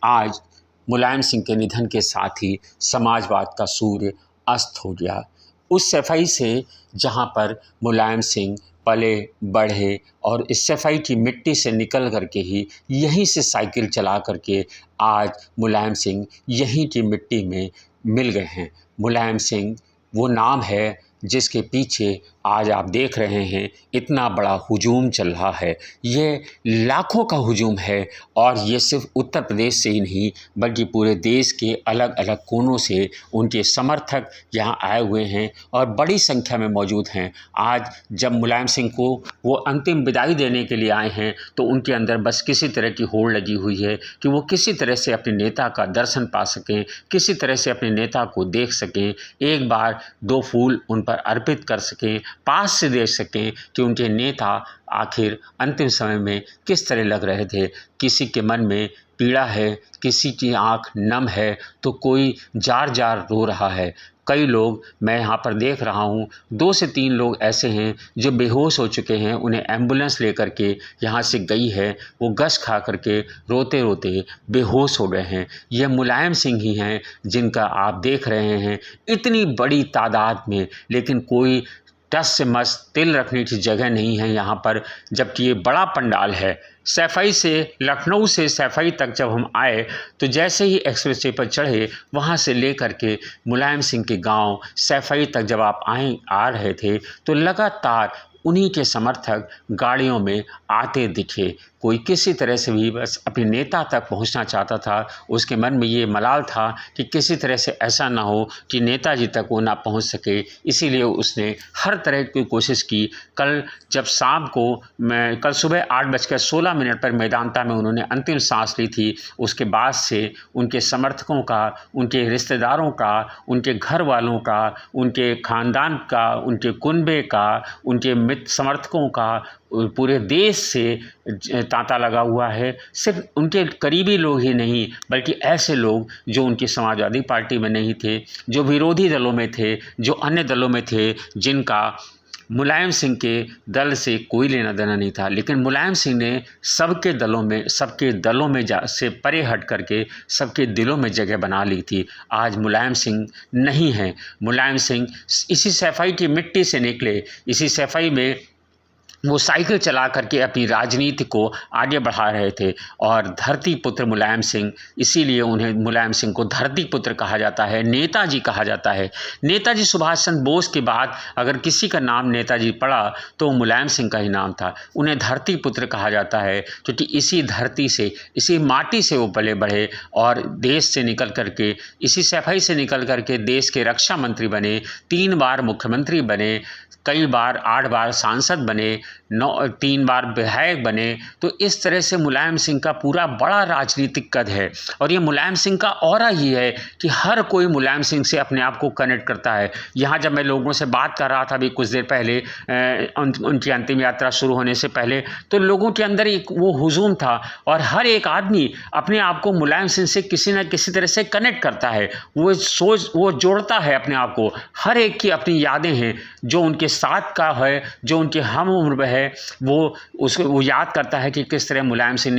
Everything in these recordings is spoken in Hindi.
आज मुलायम सिंह के निधन के साथ ही समाजवाद का सूर्य अस्त हो गया। उस सफाई से जहाँ पर मुलायम सिंह पले बढ़े और इस सफाई की मिट्टी से निकल करके ही यहीं से साइकिल चला करके आज मुलायम सिंह यहीं की मिट्टी में मिल गए हैं। मुलायम सिंह वो नाम है जिसके पीछे आज आप देख रहे हैं इतना बड़ा हुजूम चल रहा है। ये लाखों का हुजूम है और ये सिर्फ उत्तर प्रदेश से ही नहीं बल्कि पूरे देश के अलग अलग कोनों से उनके समर्थक यहाँ आए हुए हैं और बड़ी संख्या में मौजूद हैं। आज जब मुलायम सिंह को वो अंतिम विदाई देने के लिए आए हैं तो उनके अंदर बस किसी तरह की होड़ लगी हुई है कि वो किसी तरह से अपने नेता का दर्शन पा सकें, किसी तरह से अपने नेता को देख सकें, एक बार दो फूल उन पर अर्पित कर सकें, पास से देख सकें कि उनके नेता आखिर अंतिम समय में किस तरह लग रहे थे। किसी के मन में पीड़ा है, किसी की आंख नम है तो कोई जार जार रो रहा है। कई लोग मैं यहाँ पर देख रहा हूँ 2 से 3 लोग ऐसे हैं जो बेहोश हो चुके हैं। उन्हें एम्बुलेंस लेकर के यहाँ से गई है, वो गश खा करके रोते रोते बेहोश हो गए हैं। यह मुलायम सिंह ही हैं जिनका आप देख रहे हैं इतनी बड़ी तादाद में, लेकिन कोई टस से मस तिल रखने की जगह नहीं है यहाँ पर, जबकि ये बड़ा पंडाल है। सैफई से लखनऊ से सैफई तक जब हम आए तो जैसे ही एक्सप्रेस वे पर चढ़े वहाँ से लेकर के मुलायम सिंह के गांव सैफई तक जब आप आ रहे थे तो लगातार उन्हीं के समर्थक गाड़ियों में आते दिखे। कोई किसी तरह से भी बस अपने नेता तक पहुंचना चाहता था। उसके मन में ये मलाल था कि किसी तरह से ऐसा ना हो कि नेताजी तक वो ना पहुंच सके, इसीलिए उसने हर तरह की कोशिश की। कल सुबह 8:16 पर मैदानता में उन्होंने अंतिम सांस ली थी। उसके बाद से उनके समर्थकों का, उनके रिश्तेदारों का, उनके घर वालों का, उनके ख़ानदान का, उनके कुनबे का, उनके मित्र समर्थकों का पूरे देश से तांता लगा हुआ है। सिर्फ उनके करीबी लोग ही नहीं बल्कि ऐसे लोग जो उनकी समाजवादी पार्टी में नहीं थे, जो विरोधी दलों में थे, जो अन्य दलों में थे, जिनका मुलायम सिंह के दल से कोई लेना देना नहीं था, लेकिन मुलायम सिंह ने सबके दलों में से परे हट करके सबके दिलों में जगह बना ली थी। आज मुलायम सिंह नहीं हैं। मुलायम सिंह इसी सफाई की मिट्टी से निकले, इसी सफाई में वो साइकिल चला करके अपनी राजनीति को आगे बढ़ा रहे थे। और धरती पुत्र मुलायम सिंह, इसीलिए उन्हें मुलायम सिंह को धरती पुत्र कहा जाता है, नेताजी कहा जाता है। नेताजी सुभाष चंद्र बोस के बाद अगर किसी का नाम नेताजी पड़ा तो मुलायम सिंह का ही नाम था। उन्हें धरती पुत्र कहा जाता है क्योंकि इसी धरती से, इसी माटी से वो पले बढ़े और देश से निकल करके, इसी सफाई से निकल करके देश के रक्षा मंत्री बने, 3 बार मुख्यमंत्री बने, कई बार 8 बार सांसद बने, 3 बार विधायक बने। तो इस तरह से मुलायम सिंह का पूरा बड़ा राजनीतिक कद है और ये मुलायम सिंह का ऑरा ही है कि हर कोई मुलायम सिंह से अपने आप को कनेक्ट करता है। यहाँ जब मैं लोगों से बात कर रहा था अभी कुछ देर पहले उनकी अंतिम यात्रा शुरू होने से पहले, तो लोगों के अंदर एक वो हुजूम था और हर एक आदमी अपने आप को मुलायम सिंह से किसी न किसी तरह से कनेक्ट करता है। वो जोड़ता है अपने आप को। हर एक की अपनी यादें हैं, जो उनके साथ का है, जो उनके हम उम्र है, वो याद करता है कि किस तरह मुलायम सिंह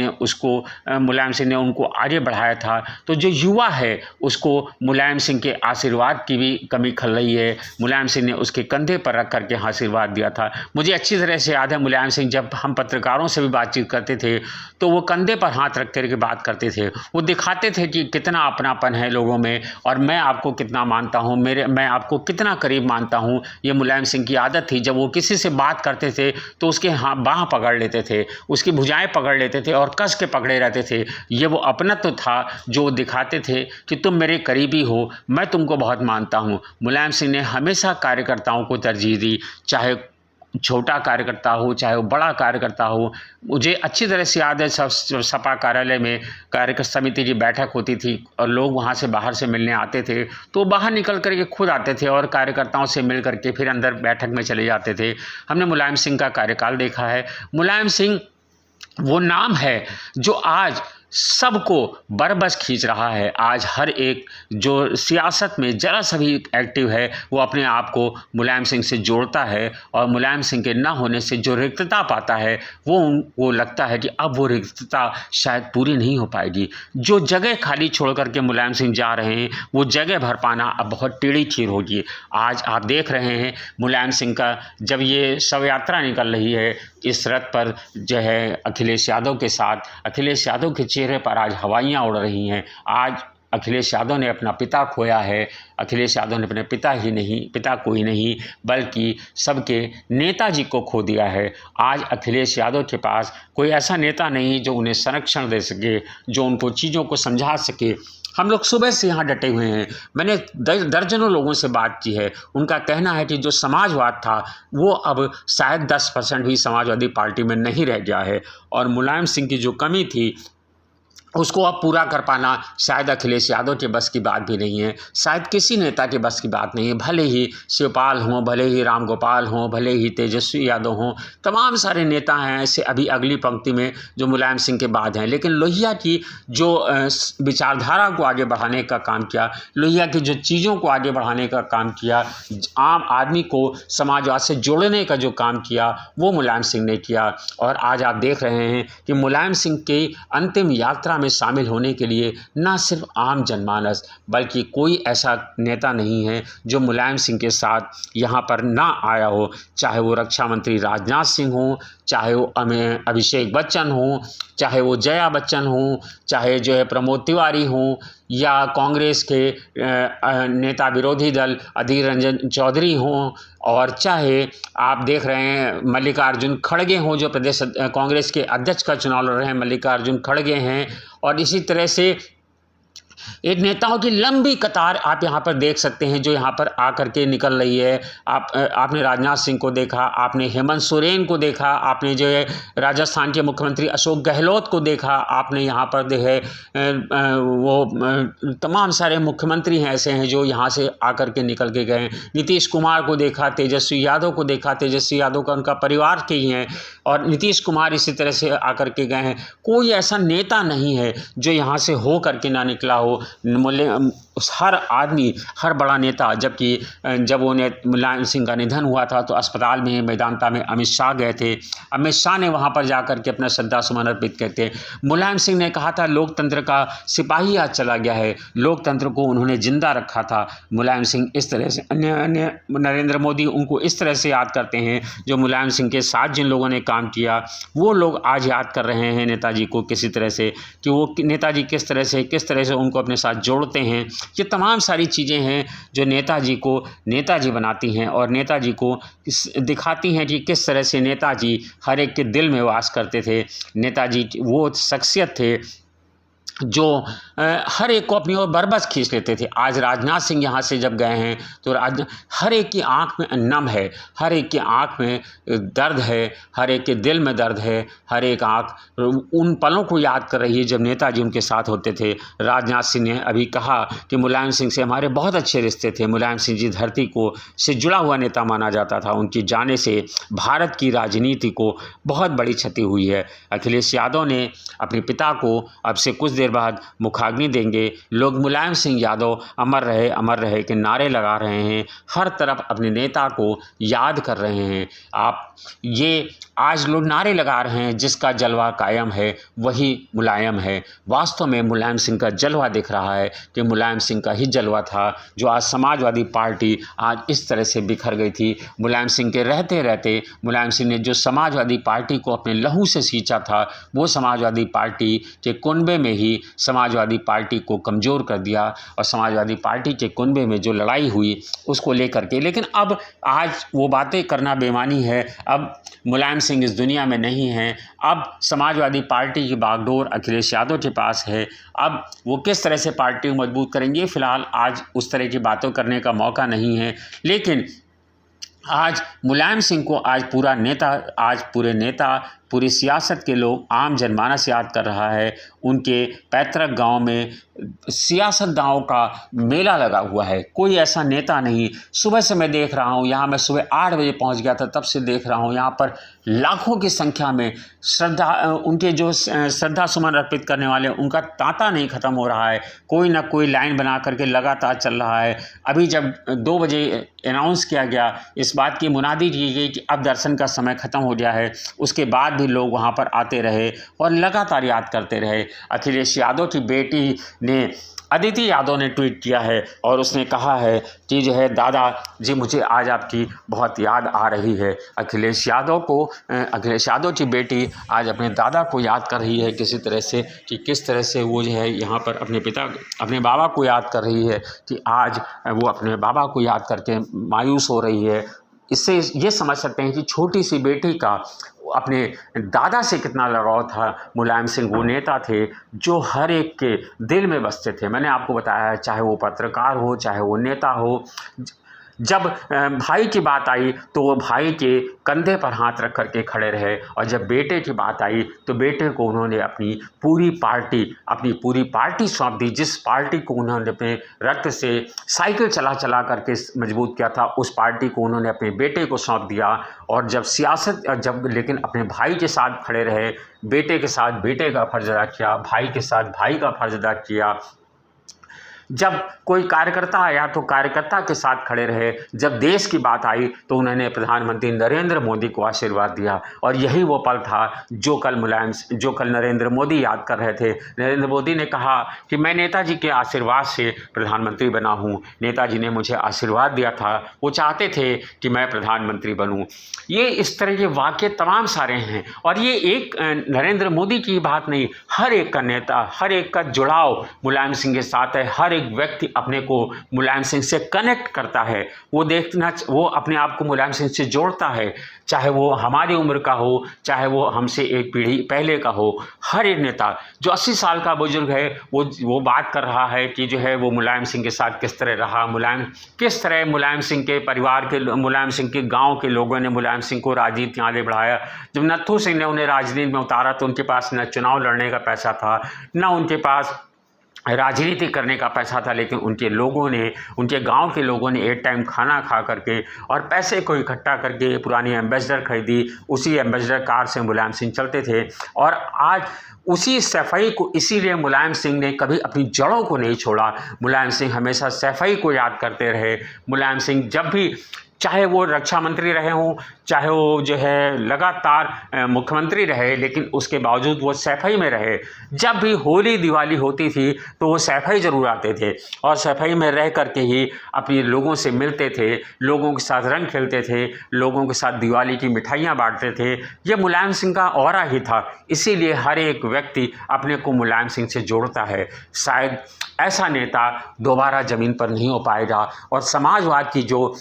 ने उनको आगे बढ़ाया था। तो जो युवा है उसको मुलायम सिंह के आशीर्वाद की भी कमी खल रही है। मुलायम सिंह ने उसके कंधे पर रख करके आशीर्वाद दिया था। मुझे अच्छी तरह से याद है मुलायम सिंह जब हम पत्रकारों से भी बातचीत करते थे तो वो कंधे पर हाथ रखते रह के बात करते थे। वो दिखाते थे कि कितना अपनापन है लोगों में और मैं आपको कितना मानता हूँ, मैं आपको कितना करीब मानता हूँ। ये मुलायम सिंह की आदत थी। जब वो किसी से बात करते थे तो उसके बाँह पकड़ लेते थे, उसकी भुजाएं पकड़ लेते थे और कस के पकड़े रहते थे। ये वो अपनत्व था जो दिखाते थे कि तुम मेरे करीबी हो, मैं तुमको बहुत मानता हूँ। मुलायम सिंह ने हमेशा कार्यकर्ताओं को तरजीह दी, चाहे छोटा कार्यकर्ता हो चाहे वो बड़ा कार्यकर्ता हो। मुझे अच्छी तरह से याद है सपा कार्यालय में कार्य समिति की बैठक होती थी और लोग वहाँ से बाहर से मिलने आते थे तो बाहर निकल करके खुद आते थे और कार्यकर्ताओं से मिल करके फिर अंदर बैठक में चले जाते थे। हमने मुलायम सिंह का कार्यकाल देखा है। मुलायम सिंह वो नाम है जो आज सबको बरबस खींच रहा है। आज हर एक जो सियासत में ज़रा सा भी एक्टिव है वो अपने आप को मुलायम सिंह से जोड़ता है, और मुलायम सिंह के ना होने से जो रिक्तता पाता है वो लगता है कि अब वो रिक्तता शायद पूरी नहीं हो पाएगी। जो जगह खाली छोड़ करके मुलायम सिंह जा रहे हैं वो जगह भर पाना अब बहुत टेढ़ी खीर होगी। आज आप देख रहे हैं मुलायम सिंह का जब ये शव यात्रा निकल रही है इस रथ पर जो है अखिलेश यादव के साथ, अखिलेश यादव के चेहरे पर आज हवाइयाँ उड़ रही हैं। आज अखिलेश यादव ने अपना पिता खोया है। अखिलेश यादव ने अपने पिता को ही नहीं बल्कि सबके नेताजी को खो दिया है। आज अखिलेश यादव के पास कोई ऐसा नेता नहीं जो उन्हें संरक्षण दे सके, जो उनको चीज़ों को समझा सके। हम लोग सुबह से यहाँ डटे हुए हैं। मैंने दर्जनों लोगों से बात की है। उनका कहना है कि जो समाजवाद था वो अब शायद 10% भी समाजवादी पार्टी में नहीं रह गया है, और मुलायम सिंह की जो कमी थी उसको अब पूरा कर पाना शायद अखिलेश यादव के बस की बात भी नहीं है, शायद किसी नेता के बस की बात नहीं है। भले ही शिवपाल हों, भले ही रामगोपाल हों, भले ही तेजस्वी यादव हों, तमाम सारे नेता हैं ऐसे अभी अगली पंक्ति में जो मुलायम सिंह के बाद हैं, लेकिन लोहिया की जो विचारधारा को आगे बढ़ाने का काम किया, लोहिया की जो चीज़ों को आगे बढ़ाने का काम किया, आम आदमी को समाजवाद से जोड़ने का जो काम किया वो मुलायम सिंह ने किया। और आज आप देख रहे हैं कि मुलायम सिंह की अंतिम यात्रा में शामिल होने के लिए ना सिर्फ आम जनमानस बल्कि कोई ऐसा नेता नहीं है जो मुलायम सिंह के साथ यहाँ पर ना आया हो, चाहे वो रक्षा मंत्री राजनाथ सिंह हो, चाहे वो अभिषेक बच्चन हो, चाहे वो जया बच्चन हो, चाहे जो है प्रमोद तिवारी हो, या कांग्रेस के नेता विरोधी दल अधीर रंजन चौधरी हों, और चाहे आप देख रहे हैं मल्लिकार्जुन खड़गे हों जो प्रदेश कांग्रेस के अध्यक्ष का चुनाव लड़ रहे हैं, मल्लिकार्जुन खड़गे हैं। और इसी तरह से एक नेताओं की लंबी कतार आप यहाँ पर देख सकते हैं जो यहाँ पर आकर के निकल रही है। आपने राजनाथ सिंह को देखा, आपने हेमंत सोरेन को देखा, आपने जो है राजस्थान के मुख्यमंत्री अशोक गहलोत को देखा, आपने यहाँ पर जो है वो तमाम सारे मुख्यमंत्री हैं ऐसे हैं जो यहाँ से आकर के निकल के गए। नीतीश कुमार को देखा, तेजस्वी यादव को देखा, तेजस्वी यादव का उनका परिवार के ही हैं, और नीतीश कुमार इसी तरह से आकर के गए हैं। कोई ऐसा नेता नहीं है जो यहाँ से हो करके ना निकला हो। हर आदमी, हर बड़ा नेता, जबकि जब उन्हें मुलायम सिंह का निधन हुआ था तो अस्पताल में मेदांता में अमित शाह गए थे। अमित शाह ने वहाँ पर जाकर के अपना श्रद्धा सुमन अर्पित करते। मुलायम सिंह ने कहा था लोकतंत्र का सिपाही आज चला गया है, लोकतंत्र को उन्होंने जिंदा रखा था। मुलायम सिंह इस तरह से अन्य नरेंद्र मोदी उनको इस तरह से याद करते हैं, जो मुलायम सिंह के साथ जिन लोगों ने काम किया वो लोग आज याद कर रहे हैं नेताजी को किसी तरह से, कि वो नेताजी किस तरह से उनको अपने साथ जोड़ते हैं। ये तमाम सारी चीज़ें हैं जो नेताजी को नेताजी बनाती हैं और नेताजी को दिखाती हैं कि किस तरह से नेताजी हर एक के दिल में वास करते थे। नेताजी वो शख्सियत थे जो हर एक को अपनी ओर बरबस खींच लेते थे। आज राजनाथ सिंह यहाँ से जब गए हैं तो हर एक की आंख में नम है, हर एक की आंख में दर्द है, हर एक के दिल में दर्द है, हर एक आंख उन पलों को याद कर रही है जब नेताजी उनके साथ होते थे। राजनाथ सिंह ने अभी कहा कि मुलायम सिंह से हमारे बहुत अच्छे रिश्ते थे। मुलायम सिंह जी धरती को से जुड़ा हुआ नेता माना जाता था। उनकी जाने से भारत की राजनीति को बहुत बड़ी क्षति हुई है। अखिलेश यादव ने अपने पिता को अब से कुछ देर बाद मुखाग्नि देंगे। लोग मुलायम सिंह यादव अमर रहे के नारे लगा रहे हैं, हर तरफ अपने नेता को याद कर रहे हैं। आप ये आज लोग नारे लगा रहे हैं जिसका जलवा कायम है वही मुलायम है। वास्तव में मुलायम सिंह का जलवा दिख रहा है कि मुलायम सिंह का ही जलवा था जो आज समाजवादी पार्टी आज इस तरह से बिखर गई थी। मुलायम सिंह के रहते रहते मुलायम सिंह ने जो समाजवादी पार्टी को अपने लहू से सींचा था वो समाजवादी पार्टी के कुनबे में ही समाजवादी पार्टी को कमज़ोर कर दिया, और समाजवादी पार्टी के कुनबे में जो लड़ाई हुई उसको लेकर के। लेकिन अब आज वो बातें करना बेईमानी है। अब मुलायम सिंह इस दुनिया में नहीं हैं। अब समाजवादी पार्टी की बागडोर अखिलेश यादव के पास है। अब वो किस तरह से पार्टी को मजबूत करेंगे, फिलहाल आज उस तरह की बातों करने का मौका नहीं है। लेकिन आज मुलायम सिंह को आज पूरे नेता पूरी सियासत के लोग, आम जनमानस याद कर रहा है। उनके पैतृक गांव में सियासतदानों का मेला लगा हुआ है, कोई ऐसा नेता नहीं। सुबह से मैं देख रहा हूँ, यहाँ मैं सुबह 8 बजे पहुँच गया था, तब से देख रहा हूँ यहाँ पर लाखों की संख्या में उनके जो श्रद्धा सुमन अर्पित करने वाले, उनका तांता नहीं खत्म हो रहा है। कोई ना कोई लाइन बना करके लगातार चल रहा है। अभी जब 2 बजे अनाउंस किया गया, इस बात की मुनादी की गई कि अब दर्शन का समय ख़त्म हो गया है, उसके बाद भी लोग वहाँ पर आते रहे और लगातार याद करते रहे। अखिलेश यादव की बेटी ने, अदिति यादव ने ट्वीट किया है और उसने कहा है कि जो है, दादा जी मुझे आज आपकी बहुत याद आ रही है। अखिलेश यादव की बेटी आज अपने दादा को याद कर रही है किसी तरह से, कि किस तरह से वो जो है यहाँ पर अपने बाबा को याद कर रही है, कि आज वो अपने बाबा को याद करके मायूस हो रही है। इससे ये समझ सकते हैं कि छोटी सी बेटी का अपने दादा से कितना लगाव था। मुलायम सिंह वो नेता थे जो हर एक के दिल में बसते थे। मैंने आपको बताया, चाहे वो पत्रकार हो, चाहे वो नेता हो, जब भाई की बात आई तो वो भाई के कंधे पर हाथ रख करके खड़े रहे, और जब बेटे की बात आई तो बेटे को उन्होंने अपनी पूरी पार्टी सौंप दी। जिस पार्टी को उन्होंने अपने रक्त से साइकिल चला करके मजबूत किया था, उस पार्टी को उन्होंने अपने बेटे को सौंप दिया। और जब लेकिन अपने भाई के साथ खड़े रहे, बेटे के साथ बेटे का फर्ज अदा किया, भाई के साथ भाई का फर्ज अदा किया। जब कोई कार्यकर्ता आया तो कार्यकर्ता के साथ खड़े रहे। जब देश की बात आई तो उन्होंने प्रधानमंत्री नरेंद्र मोदी को आशीर्वाद दिया। और यही वो पल था जो कल नरेंद्र मोदी याद कर रहे थे। नरेंद्र मोदी ने कहा कि मैं नेताजी के आशीर्वाद से प्रधानमंत्री बना हूँ, नेताजी ने मुझे आशीर्वाद दिया था, वो चाहते थे कि मैं प्रधानमंत्री बनूँ। ये इस तरह के वाक़ये तमाम सारे हैं। और ये एक नरेंद्र मोदी की बात नहीं, हर एक का नेता, हर एक का जुड़ाव मुलायम सिंह के साथ है। हर एक व्यक्ति अपने को मुलायम सिंह से कनेक्ट करता है, वो अपने आप को मुलायम सिंह से जोड़ता है, चाहे वो हमारी उम्र का हो, चाहे वो हमसे एक पीढ़ी पहले का हो। हर एक नेता जो 80 साल का बुजुर्ग है, वो बात कर रहा है कि जो है वो मुलायम सिंह के साथ किस तरह रहा, किस तरह मुलायम सिंह के परिवार के, मुलायम सिंह के गांव के लोगों ने मुलायम सिंह को राजनीति आगे बढ़ाया। जब नत्थू सिंह ने उन्हें राजनीति में उतारा तो उनके पास न चुनाव लड़ने का पैसा था, न उनके पास राजनीति करने का पैसा था, लेकिन उनके गांव के लोगों ने एक टाइम खाना खा करके और पैसे को इकट्ठा करके पुरानी एम्बेसडर खरीदी। उसी एम्बेसडर कार से मुलायम सिंह चलते थे। और आज उसी सफाई को, इसीलिए मुलायम सिंह ने कभी अपनी जड़ों को नहीं छोड़ा। मुलायम सिंह हमेशा सफाई को याद करते रहे। मुलायम सिंह जब भी, चाहे वो रक्षा मंत्री रहे हों, चाहे वो जो है लगातार मुख्यमंत्री रहे, लेकिन उसके बावजूद वो सैफई में रहे। जब भी होली दिवाली होती थी तो वो सैफई ज़रूर आते थे और सैफई में रह करके ही अपने लोगों से मिलते थे, लोगों के साथ रंग खेलते थे, लोगों के साथ दिवाली की मिठाइयाँ बांटते थे। ये मुलायम सिंह का ऑरा ही था। इसीलिए हर एक व्यक्ति अपने को मुलायम सिंह से जोड़ता है। शायद ऐसा नेता दोबारा ज़मीन पर नहीं हो पाएगा। और समाजवाद की जो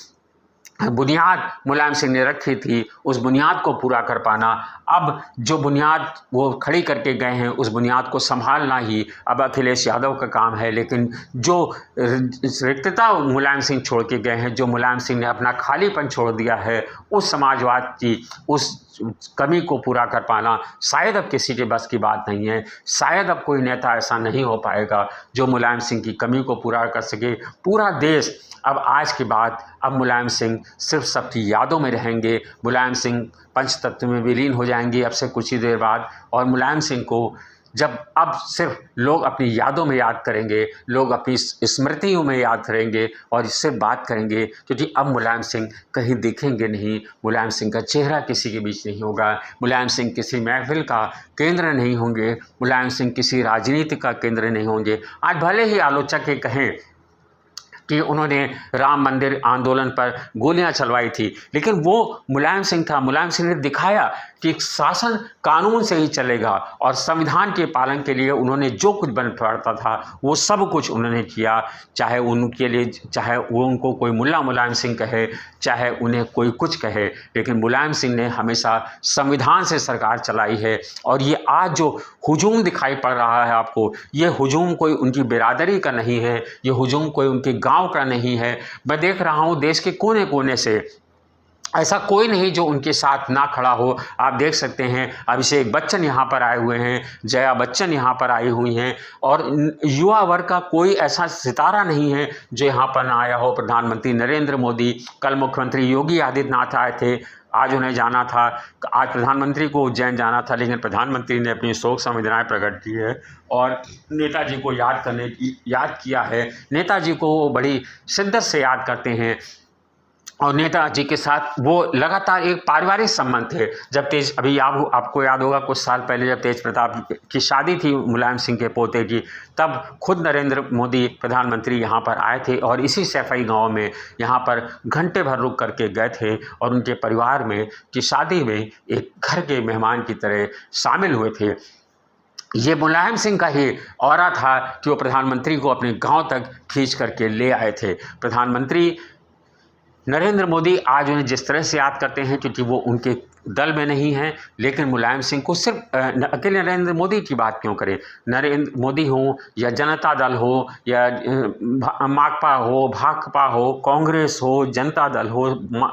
बुनियाद मुलायम सिंह ने रखी थी, उस बुनियाद को पूरा कर पाना, अब जो बुनियाद वो खड़ी करके गए हैं, उस बुनियाद को संभालना ही अब अखिलेश यादव का काम है। लेकिन जो रिक्तता मुलायम सिंह छोड़ के गए हैं, जो मुलायम सिंह ने अपना खालीपन छोड़ दिया है, उस समाजवाद की उस कमी को पूरा कर पाना शायद अब किसी के बस की बात नहीं है। शायद अब कोई नेता ऐसा नहीं हो पाएगा जो मुलायम सिंह की कमी को पूरा कर सके। पूरा देश अब आज के बाद अब मुलायम सिंह सिर्फ सबकी यादों में रहेंगे। मुलायम सिंह पंचतत्व में विलीन हो जाएंगे अब से कुछ ही देर बाद। और मुलायम सिंह को जब अब सिर्फ लोग अपनी यादों में याद करेंगे, लोग अपनी स्मृतियों में याद करेंगे और इससे बात करेंगे, क्योंकि अब मुलायम सिंह कहीं दिखेंगे नहीं। मुलायम सिंह का चेहरा किसी के बीच नहीं होगा। मुलायम सिंह किसी महफिल का केंद्र नहीं होंगे। मुलायम सिंह किसी राजनीति का केंद्र नहीं होंगे। आज भले ही आलोचक ये कहें कि उन्होंने राम मंदिर आंदोलन पर गोलियां चलवाई थी, लेकिन वो मुलायम सिंह था। मुलायम सिंह ने दिखाया कि शासन कानून से ही चलेगा और संविधान के पालन के लिए उन्होंने जो कुछ बन पड़ता था वो सब कुछ उन्होंने किया। चाहे उनके लिए, चाहे वो उनको कोई मुल्ला मुलायम सिंह कहे, चाहे उन्हें कोई कुछ कहे, लेकिन मुलायम सिंह ने हमेशा संविधान से सरकार चलाई है। और ये आज जो हुजूम दिखाई पड़ रहा है आपको, ये हुजूम कोई उनकी बिरादरी का नहीं है, ये हुजूम कोई उनके गाँव का नहीं है। मैं देख रहा हूँ देश के कोने कोने से ऐसा कोई नहीं जो उनके साथ ना खड़ा हो। आप देख सकते हैं अभिषेक बच्चन यहाँ पर आए हुए हैं, जया बच्चन यहाँ पर आई हुई हैं, और युवा वर्ग का कोई ऐसा सितारा नहीं है जो यहाँ पर ना आया हो। प्रधानमंत्री नरेंद्र मोदी, कल मुख्यमंत्री योगी आदित्यनाथ आए थे, आज उन्हें जाना था, आज प्रधानमंत्री को उज्जैन जाना था, लेकिन प्रधानमंत्री ने अपनी शोक संवेदनाएं प्रकट की है और नेताजी को याद किया है। नेताजी को वो बड़ी शिद्दत से याद करते हैं और नेताजी के साथ वो लगातार एक पारिवारिक संबंध थे। जब अभी आपको याद होगा कुछ साल पहले जब तेज प्रताप की शादी थी मुलायम सिंह के पोते की, तब खुद नरेंद्र मोदी प्रधानमंत्री यहाँ पर आए थे और इसी सैफई गांव में यहाँ पर घंटे भर रुक करके गए थे और उनके परिवार में की शादी में एक घर के मेहमान की तरह शामिल हुए थे। ये मुलायम सिंह का ही ऑरा था कि वो प्रधानमंत्री को अपने गाँव तक खींच करके ले आए थे। प्रधानमंत्री नरेंद्र मोदी आज उन्हें जिस तरह से याद करते हैं, क्योंकि वो उनके दल में नहीं हैं, लेकिन मुलायम सिंह को सिर्फ अकेले नरेंद्र मोदी की बात क्यों करें, नरेंद्र मोदी हो या जनता दल हो या माकपा हो, भाकपा हो, कांग्रेस हो, जनता दल हो,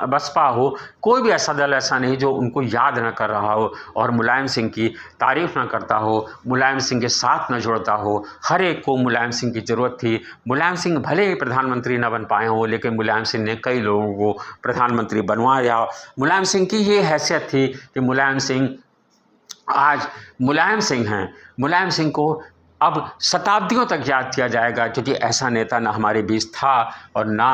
बसपा हो, कोई भी ऐसा दल ऐसा नहीं जो उनको याद न कर रहा हो और मुलायम सिंह की तारीफ न करता हो, मुलायम सिंह के साथ न जुड़ता हो। हर एक को मुलायम सिंह की ज़रूरत थी। मुलायम सिंह भले ही प्रधानमंत्री न बन पाए हों, लेकिन मुलायम सिंह ने कई लोगों को प्रधानमंत्री बनवाया। मुलायम सिंह की ये हैसियत थी कि मुलायम सिंह आज मुलायम सिंह हैं। मुलायम सिंह को अब शताब्दियों तक याद किया जाएगा, क्योंकि ऐसा नेता ना हमारे बीच था और ना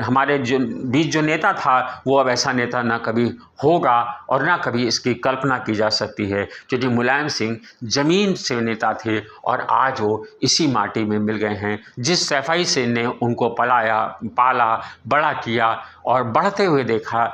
हमारे बीच जो नेता था वो अब ऐसा नेता ना कभी होगा और ना कभी इसकी कल्पना की जा सकती है, क्योंकि मुलायम सिंह ज़मीन से नेता थे और आज वो इसी माटी में मिल गए हैं। जिस सैफई से ने उनको पाला बड़ा किया और बढ़ते हुए देखा,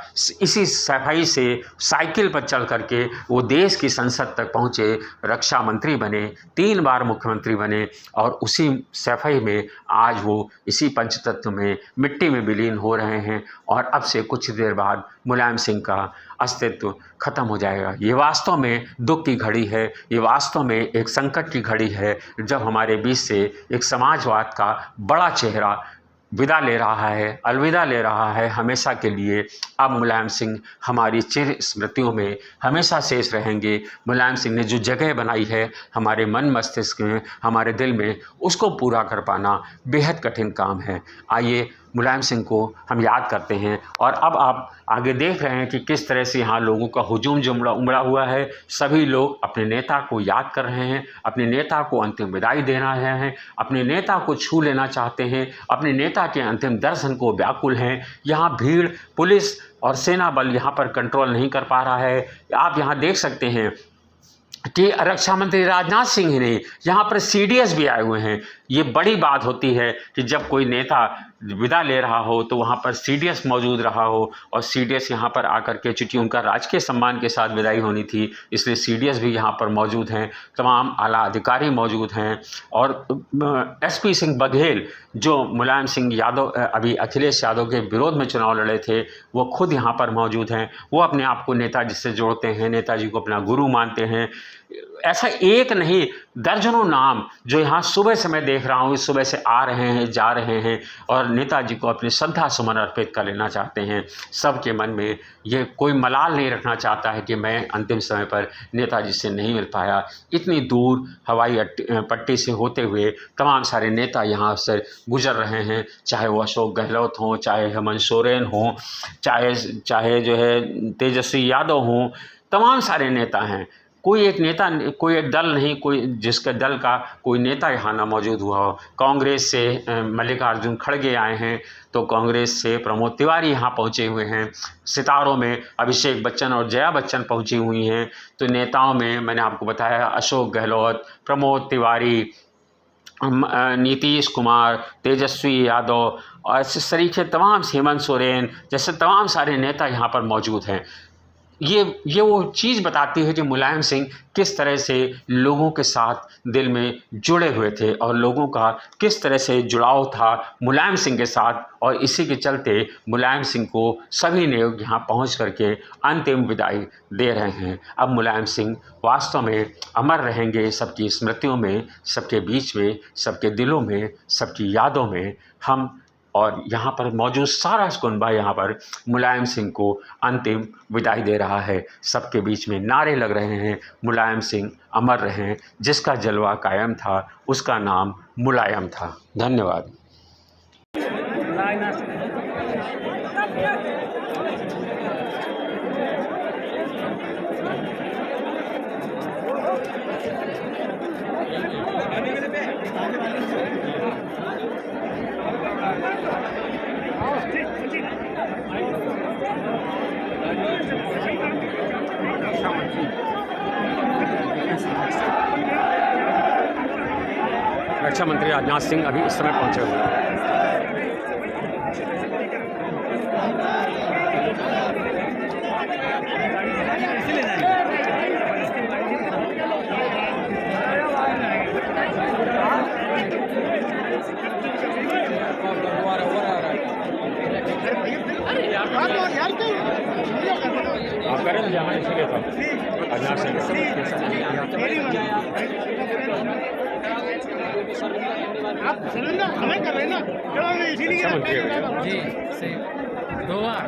इसी सैफई से साइकिल पर चल करके वो देश की संसद तक पहुँचे, रक्षा मंत्री बने, 3 बार मुख्यमंत्री बने और उसी सैफई में आज वो इसी पंचतत्व में मिट्टी में विलीन हो रहे हैं और अब से कुछ देर बाद मुलायम सिंह का अस्तित्व खत्म हो जाएगा। ये वास्तव में दुख की घड़ी है, ये वास्तव में एक संकट की घड़ी है, जब हमारे बीच से एक समाजवाद का बड़ा चेहरा विदा ले रहा है, अलविदा ले रहा है हमेशा के लिए। अब मुलायम सिंह हमारी चिर स्मृतियों में हमेशा शेष रहेंगे। मुलायम सिंह ने जो जगह बनाई है हमारे मन मस्तिष्क में, हमारे दिल में, उसको पूरा कर पाना बेहद कठिन काम है। आइए मुलायम सिंह को हम याद करते हैं। और अब आप आगे देख रहे हैं कि किस तरह से यहाँ लोगों का हुजूम जो उमड़ा हुआ है। सभी लोग अपने नेता को याद कर रहे हैं, अपने नेता को अंतिम विदाई दे रहे हैं, अपने नेता को छू लेना चाहते हैं, अपने नेता के अंतिम दर्शन को व्याकुल हैं। यहाँ भीड़, पुलिस और सेना बल यहाँ पर कंट्रोल नहीं कर पा रहा है। आप यहाँ देख सकते हैं कि रक्षा मंत्री राजनाथ सिंह ने यहाँ पर सीडीएस भी आए हुए हैं। ये बड़ी बात होती है कि जब कोई नेता विदा ले रहा हो तो वहाँ पर सीडीएस मौजूद रहा हो और सीडीएस यहाँ पर आकर के, चूँकि उनका राजकीय सम्मान के साथ विदाई होनी थी, इसलिए सीडीएस भी यहाँ पर मौजूद हैं, तमाम आला अधिकारी मौजूद हैं। और एसपी सिंह बघेल जो मुलायम सिंह यादव, अभी अखिलेश यादव के विरोध में चुनाव लड़े थे, वो खुद यहाँ पर मौजूद हैं। वो अपने आप को नेताजी से जोड़ते हैं, नेताजी को अपना गुरु मानते हैं। ऐसा एक नहीं, दर्जनों नाम जो यहाँ सुबह से मैं देख रहा हूँ, सुबह से आ रहे हैं, जा रहे हैं और नेताजी को अपनी श्रद्धा सुमन अर्पित कर लेना चाहते हैं। सबके मन में ये कोई मलाल नहीं रखना चाहता है कि मैं अंतिम समय पर नेताजी से नहीं मिल पाया। इतनी दूर हवाई पट्टी से होते हुए तमाम सारे नेता यहाँ से गुजर रहे हैं, चाहे वो अशोक गहलोत हों, चाहे हेमंत सोरेन हों, चाहे जो है तेजस्वी यादव हों, तमाम सारे नेता हैं। कोई एक दल नहीं, कोई जिसके दल का कोई नेता यहाँ ना मौजूद हुआ हो। कांग्रेस से मल्लिकार्जुन खड़गे आए हैं, तो कांग्रेस से प्रमोद तिवारी यहाँ पहुँचे हुए हैं। सितारों में अभिषेक बच्चन और जया बच्चन पहुँची हुई हैं। तो नेताओं में मैंने आपको बताया अशोक गहलोत, प्रमोद तिवारी, नीतीश कुमार, तेजस्वी यादव और ऐसे सरीखे तमाम, हेमंत सोरेन जैसे तमाम सारे नेता यहाँ पर मौजूद हैं। ये वो चीज़ बताती है कि मुलायम सिंह किस तरह से लोगों के साथ दिल में जुड़े हुए थे और लोगों का किस तरह से जुड़ाव था मुलायम सिंह के साथ। और इसी के चलते मुलायम सिंह को सभी ने यहाँ पहुँच करके अंतिम विदाई दे रहे हैं। अब मुलायम सिंह वास्तव में अमर रहेंगे सबकी स्मृतियों में, सबके बीच में, सबके दिलों में, सबकी यादों में। हम और यहाँ पर मौजूद सारा कुनबा यहाँ पर मुलायम सिंह को अंतिम विदाई दे रहा है। सबके बीच में नारे लग रहे हैं, मुलायम सिंह अमर रहें, जिसका जलवा कायम था उसका नाम मुलायम था। धन्यवाद। रक्षा मंत्री राजनाथ सिंह अभी इस समय पहुंचे हुए हैं। आप करें यहाँ इसीलिए था राजनाथ सिंह आप हमें कर रहे ना जी सही 2 बार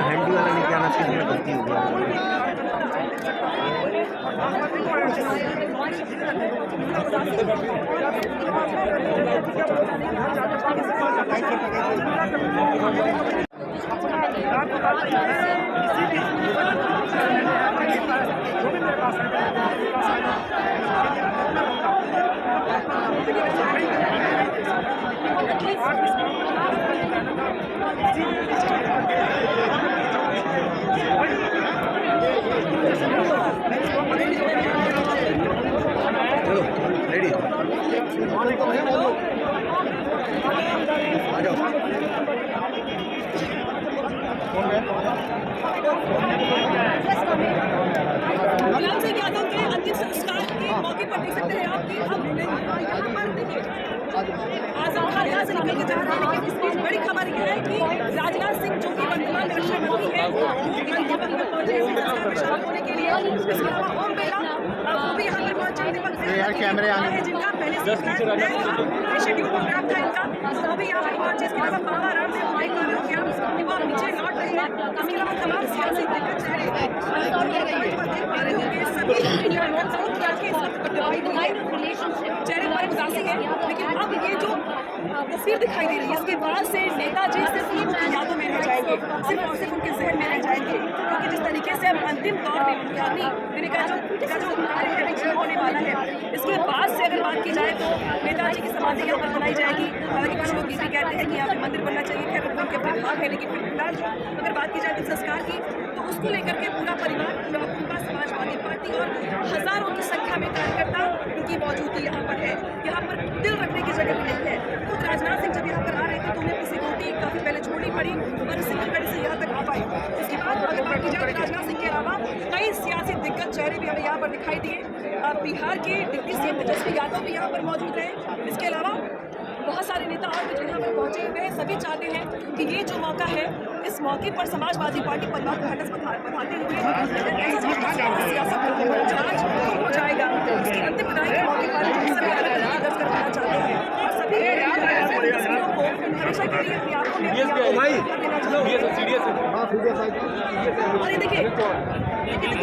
हैंडी वाला लेके आना चाहिए, गलती हो गई। मुलायम सिंह यादव के अंतिम संस्कार के मौके पर देख सकते हैं आप कि अब यहाँ पर देखिए आजम खान यहाँ से निकल के जा रहा है, लेकिन इस बीच बड़ी खबर यह है कि राजनाथ सिंह जो कि वर्तमान रक्षा मंत्री है वो अंतिम वक्त पर पहुंचे संस्कार में शामिल होने के लिए। इसके अलावा ओम बिरला वो भी यहाँ पर पहुंचे हैं, जिनका पहले से शेड्यूल प्रोग्राम था इनका, वो भी यहाँ पर पहुंचे। इसके अलावा बाबा रामदेव भाई का कि वो मुझे लौट रहे हैं। इसके अलावा तमाम सियासी दिग्गज चेहरे चेहरे पर उदासी है, लेकिन अब ये जो तस्वीर दिखाई दे रही है इसके बाद से नेताजी सिर्फ उनकी यादों में रह जाएंगे, सिर्फ और सिर्फ उनके जहन में रह जाएंगे, क्योंकि जिस तरीके से अब अंतिम दौर में उनकी अपनी मेरे का जो कार्य शुरू होने वाला है। इसके बाद से अगर बात की जाए तो नेताजी की समाधि यहाँ पर बनाई जाएगी। हालांकि कुछ लोग ये भी कहते हैं कि यहाँ पर मंदिर बनना चाहिए, खैर उनके अपने भाग है, लेकिन फिलहाल अगर बात की जाए तो संस्कार की तो उसको लेकर के पूरा परिवार उनका समाजवादी पार्टी और हजारों की संख्या में कार्यकर्ता उनकी मौजूदगी यहाँ पर है। यहाँ पर दिल रखने की जगह भी नहीं है। खुद राजनाथ सिंह जब यहाँ पर आ रहे थे तो उन्हें सिक्योरिटी काफ़ी पहले छोड़नी पड़ी और इसी वजह से यहाँ तक आ पाए। इसके बाद अगर बात की जाए तो राजनाथ सिंह के अलावा कई सियासी दिग्गज चेहरे भी हमें यहाँ पर दिखाई दिए। बिहार के डिप्टी सीएम तेजस्वी यादव भी यहाँ पर मौजूद रहे। इसके अलावा बहुत सारे नेता और भी यहाँ पर पहुंचे हुए हैं। सभी चाहते हैं कि ये जो मौका है, इस मौके पर समाजवादी पार्टी परिवार को हटस बताते हुए सियासत हो जाएगा। इसकी अंतिम विदाई के मौके पर सभी अलग अलग दर्ज करवाना चाहते हैं और सभी तस्वीरों को हमेशा के लिए अपनी आंखों में और ये देखिए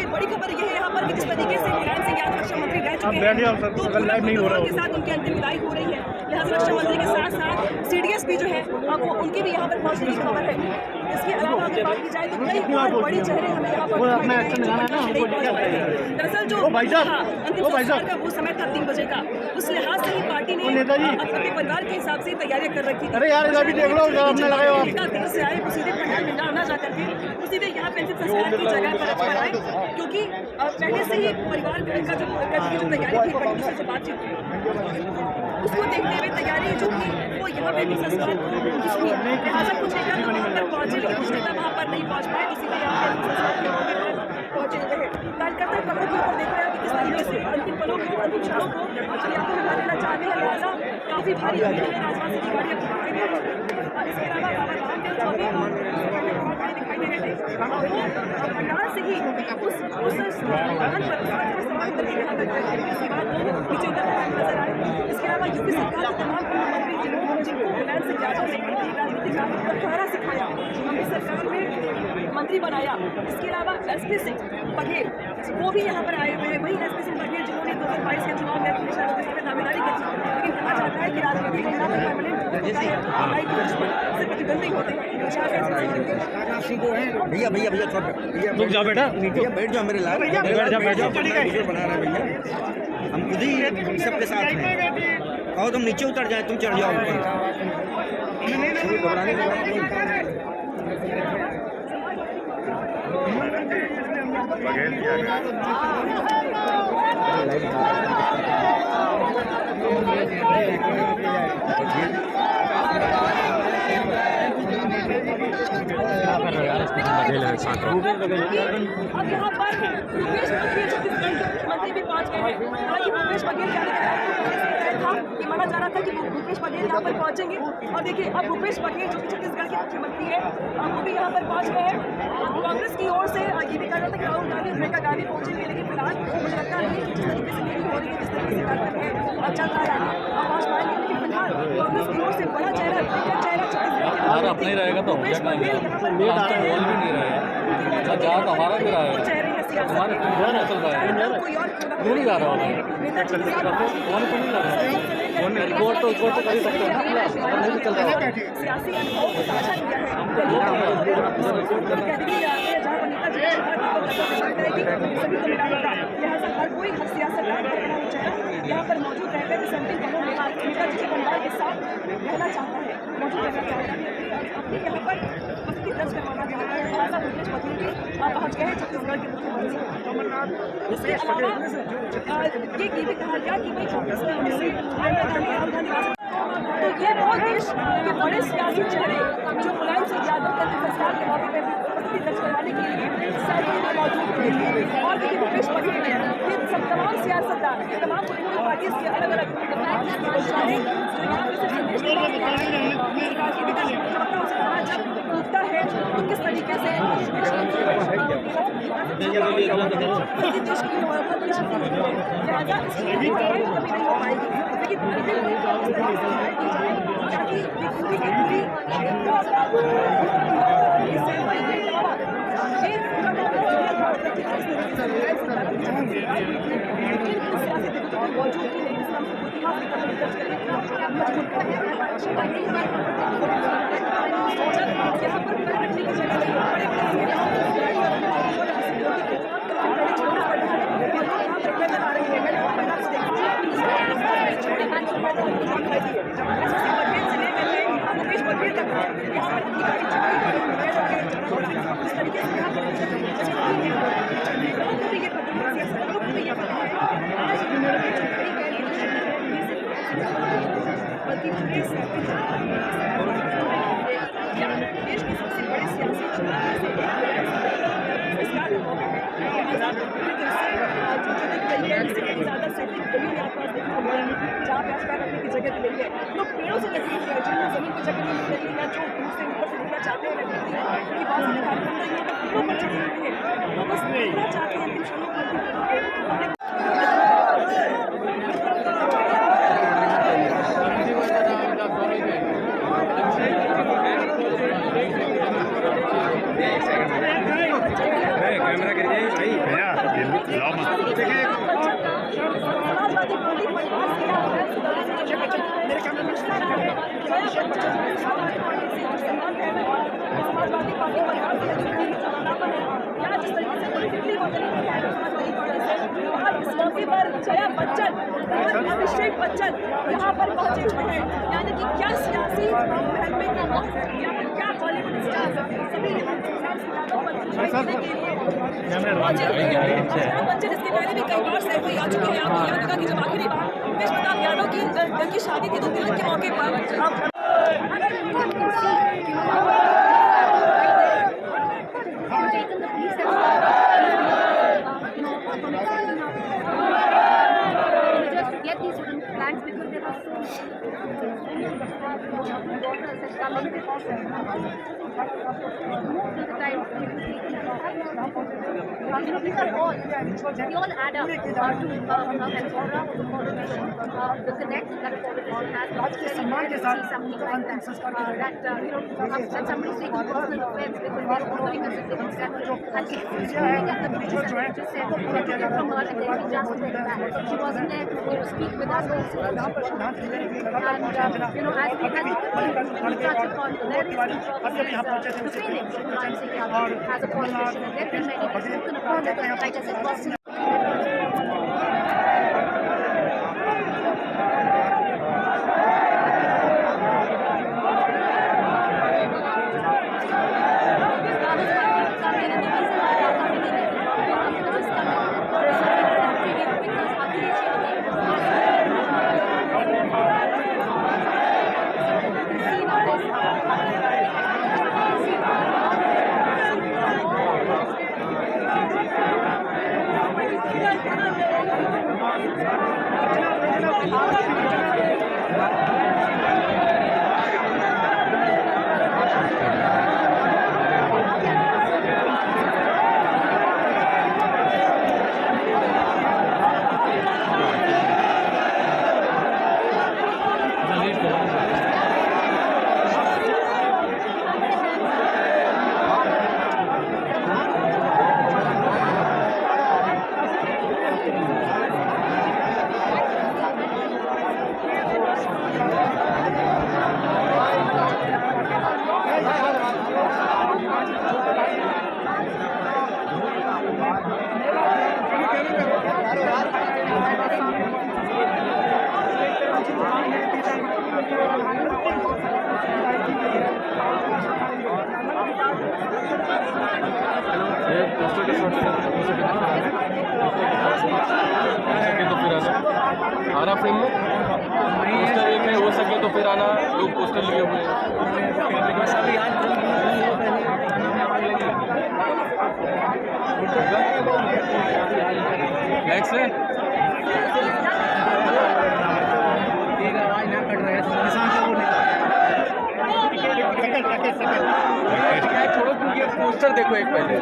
बड़ी खबर ये है यहाँ पर कि जिस तरीके से मुलायम सिंह यादव रक्षा मंत्री रह चुके हैं तो के साथ उनकी अंतिम विदाई हो रही है। यहाँ रक्षा मंत्री के साथ साथ सीडीएस भी जो है वो उनकी भी यहाँ पर पहुँचने की खबर है। इसके अलावा अगर बात की जाए तो कई और बड़ी चेहरे हमें यहाँ पर दरअसल जो अंतिम संस्कार का वो समय था 3 बजे का, उस लिहाज से ही पार्टी ने अपने परिवार के हिसाब से तैयारियां कर रखी थी। देर से आए वो सीधे पंडाल में ना जाकर के वो सीधे यहाँ पे अंतिम संस्कार की जगह पर आए, क्योंकि पहले से ही परिवार का जो तैयारी थी, पंडित से बातचीत थी, उसको देखते हुए तैयारी जो थी वो यहाँ पे भी संस्कार लिहाजा कुछ नेता तो वहाँ पर पहुँचे, लेकिन कुछ नेता वहाँ पर नहीं पहुँच पाए, इसीलिए यहाँ पे पहुँचे हुए हैं। कार्यकर्ता पलों के ऊपर देख रहे हैं कि किस तरीके से अंतिम पलों को अंतिम क्षणों को अपनी आंखों में लेना चाहते हैं। लिहाजा काफ़ी भारी राजनाथ सिंह की गाड़ियाँ इसके अलावा बाबा रामदेव चौधरी पंडाल से ही उस स्थान पर सवाल करके यहाँ तक आए इसके बाद नीचे उतर नजर आए। इसके अलावा यूपी सरकार के तमाम मंत्री जिनको फिलहाल से ज्यादा राजनीतिक बंटवारा सिखाया, यूपी सरकार में मंत्री बनाया। इसके अलावा एसपी सिंह बघेल वो भी यहाँ पर आए हुए हैं, वही एसपी सिंह बघेल जिन्होंने 2022 के चुनाव में अपनी शादी में दावेदारी की थी। लेकिन कहा जाता है कि राजनीति में ना परमानेंट होता है, लड़ाई के दुश्मन से प्रतिद्वंदी होते हैं। भैया भैया भैया छोड़ रुक जाओ बेटा, भैया बैठ जाओ मेरे लाल, बैठ जाओ वीडियो बना रहे भैया, हम खुद ही सबके साथ हैं। कहो तुम नीचे उतर जाए, तुम चढ़ जाओ ऊपर। घबराने की बात नहीं। अब यहाँ पर भूपेश बघेल छत्तीसगढ़ के मुख्यमंत्री भी पहुँच गए हैं। हालांकि भूपेश बघेल जाने का था कि माना जा रहा था कि भूपेश बघेल यहाँ पर पहुँचेंगे, और देखिए अब भूपेश बघेल जो कि छत्तीसगढ़ के मुख्यमंत्री है वो भी यहाँ पर पहुँच गए हैं। कांग्रेस की ओर से ये भी कहा जाता है कि राहुल गांधी प्रियंका गांधी पहुँचेंगे, लेकिन फिलहाल मुझे लगता है कि जिस तरीके से मीटिंग हो रही है, जिस तरीके से कार्यक्रम है चल रहा है, आवाज पाएंगे। लेकिन फिलहाल कांग्रेस की ओर से बड़ा चेहरा अपना ही रहेगा तो भूपेश बघेल यहाँ पर बोल भी नहीं रहे हैं, जहाँ तो हमारा भी रहा है, हमारे चल रहा है, नहीं जा रहा होगा, कोर्ट तो कर ही सकते हैं, नहीं चल रहा है। सियासी अनुभव को साझा किया है। लिहाजा हर कोई हर सियासतदान यहाँ पर मौजूद रहकर संदिग्ध नेताजी के परिवार के साथ रहना चाहता है, मौजूद रहना चाहता है, अपनी यहाँ पर उपस्थिति दर्ज करवाना चाहता है। लिहाजा भूपेश बघेल भी पहुँच गए हैं छत्तीसगढ़ के मुख्यमंत्री। इसके अलावा ये भी कहा गया कि भाई कांग्रेस की ओर से राहुल गांधी तो ये बहुत देश के बड़े सियासी चेहरे जो मुलायम सिंह यादव का संस्कार के मौके पर उपस्थिति दर्ज करवाने के लिए सैलून में मौजूद थे। और देखिए भूपेश बघेल ये सब तमाम सियासतदान, ये तमाम पॉलिटिकल पार्टीज के अलग अलग जो यहाँ पे से संदेश जब टूटता है तो किस तरीके से देश की लिहाजा इसकी कभी नहीं हो पाएगी। लेकिन ताकि पूरी की पूरी मौजूद देश की सबसे बड़ी सियासी ज़्यादा सटीक जमीन आपको देखने को मिलेगी जहाँ पे पैर रखने की जगह मिली है। लोग पेड़ों से लगी हुई है, जिनमें जमीन पर जगह नहीं मिलेगी या जो दूर से ऊपर से देखना चाहते हैं कि बात सरकार करते हैं पेड़ों पर चढ़ी हुई है, तो बस देखना चाहते हैं कि कैमरा कर समाजवादी पार्टी जिस तरीके से पॉलिटिकली इस मौके पर जया बच्चन और अभिषेक बच्चन यहाँ पर पहुंचे हुए हैं। यानी कि क्या सियासी महकमे का यहाँ पर क्या बॉलीवुड स्टार सभी बच्चन इसके पहले भी कई बार से आ चुके हैं। आपको याद होगा कि जब आखिरी बार तेज प्रताप यादव की शादी थी तो तिलक के मौके पर get these wooden planks because they were so These are all, they all add up to the connect that a politician has. It's very rare to see something like that. That somebody's taking personal offense because they're doing a significant step. And she's looking at the news and she just said, we took it from her and then we just went back. She wasn't there to speak with us. And, as we touch upon the various controversies, the feelings of Mulayam Singh Yadav as a politician, and there have been many spoken upon it, like I said, personally. आना फ्रेम में पोस्टर एक है, हो सके तो फिर आना, लोग पोस्टर लिए हुए हैं। नेक्स्ट है छोड़ो, क्योंकि पोस्टर देखो एक पहले।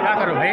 क्या करो भाई?